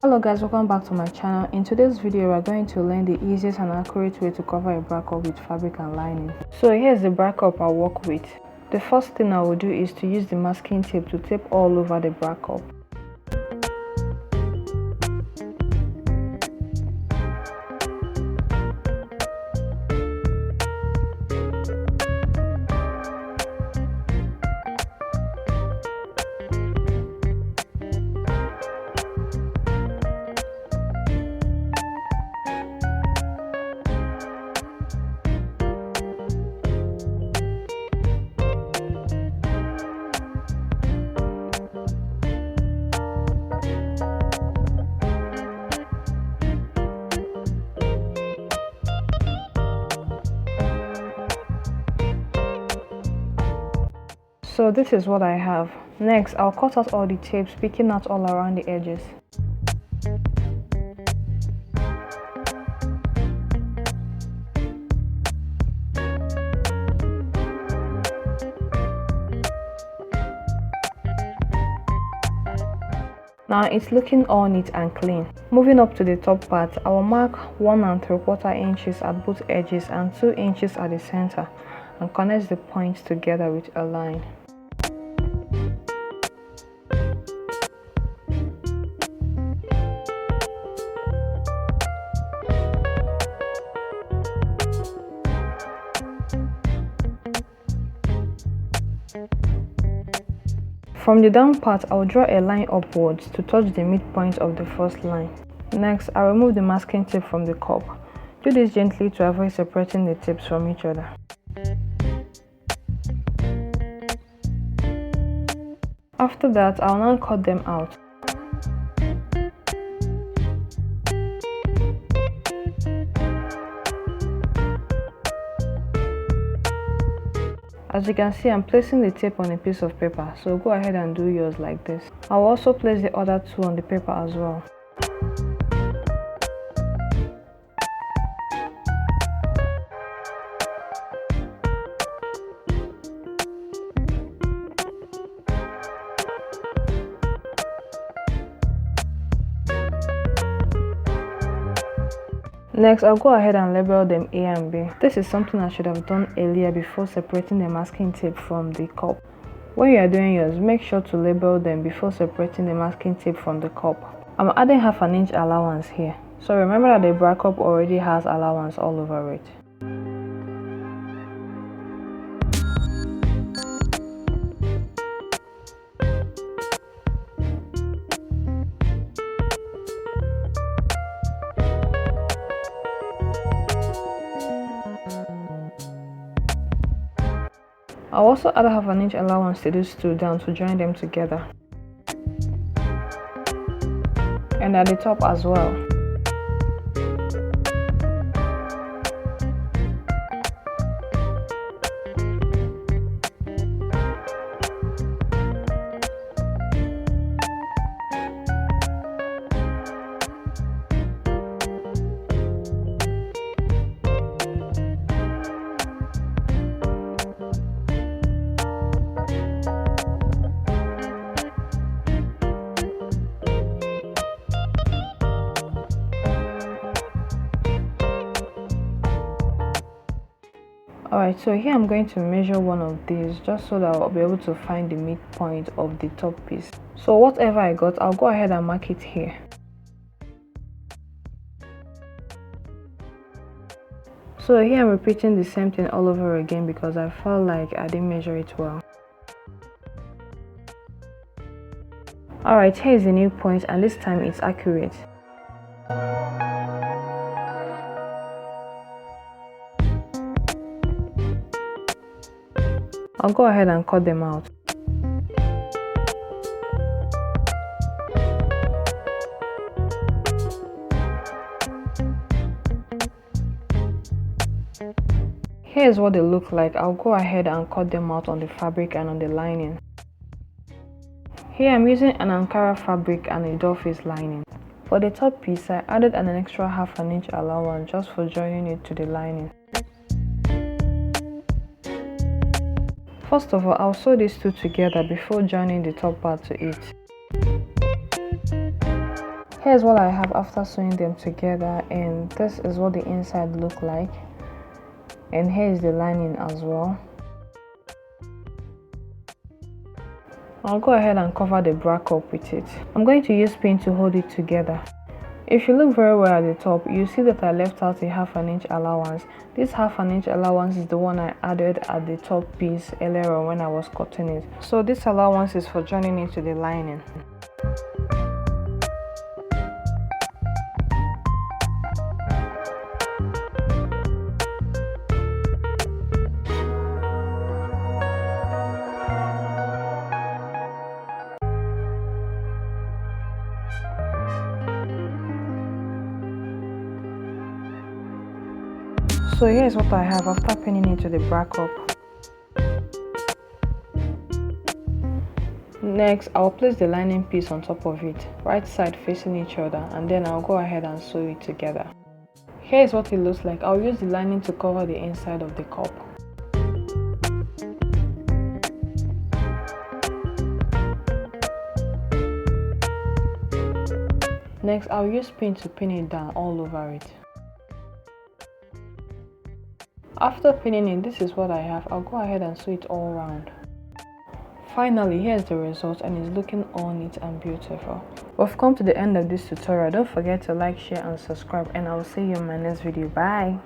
Hello guys, welcome back to my channel. In today's video, we're going to learn the easiest and accurate way to cover a bra cup with fabric and lining. So here's the bra cup I'll work with. The first thing I will do is to use the masking tape to tape all over the bra cup. So this is what I have. Next, I'll cut out all the tapes, picking out all around the edges. Now it's looking all neat and clean. Moving up to the top part, I will mark 1 3/4 inches at both edges and 2 inches at the center and connect the points together with a line. From the down part, I will draw a line upwards to touch the midpoint of the first line. Next, I remove the masking tape from the cup. Do this gently to avoid separating the tapes from each other. After that, I will now cut them out. As you can see, I'm placing the tape on a piece of paper, so go ahead and do yours like this. I will also place the other two on the paper as well. Next, I'll go ahead and label them A and B. This is something I should have done earlier before separating the masking tape from the cup. When you are doing yours, make sure to label them before separating the masking tape from the cup. I'm adding 1/2 inch allowance here, so remember that the bra cup already has allowance all over it. I'll also add 1/2 inch allowance to these two down to join them together, and at the top as well. Alright, so here I'm going to measure one of these just so that I'll be able to find the midpoint of the top piece. So whatever I got, I'll go ahead and mark it here. So here I'm repeating the same thing all over again because I felt like I didn't measure it well. Alright, here is the new point, and this time it's accurate. I'll go ahead and cut them out. Here's what they look like. I'll go ahead and cut them out on the fabric and on the lining. Here I'm using an Ankara fabric and a doll face lining. For the top piece, I added an extra 1/2 inch allowance just for joining it to the lining. First of all, I'll sew these two together before joining the top part to it. Here's what I have after sewing them together, and this is what the inside look like, and here is the lining as well. I'll go ahead and cover the bra cup with it. I'm going to use pin to hold it together. If you look very well at the top, you see that I left out a 1/2 inch allowance. This 1/2 inch allowance is the one I added at the top piece earlier on when I was cutting it. So this allowance is for joining into the lining. So here's what I have after pinning it to the bra cup. Next, I'll place the lining piece on top of it, right side facing each other, and then I'll go ahead and sew it together. Here's what it looks like. I'll use the lining to cover the inside of the cup. Next, I'll use pin to pin it down all over it. After pinning it, this is what I have. I'll go ahead and sew it all around. Finally, here's the result, and it's looking all neat and beautiful. We've come to the end of this tutorial. Don't forget to like, share and subscribe, and I will see you in my next video. Bye.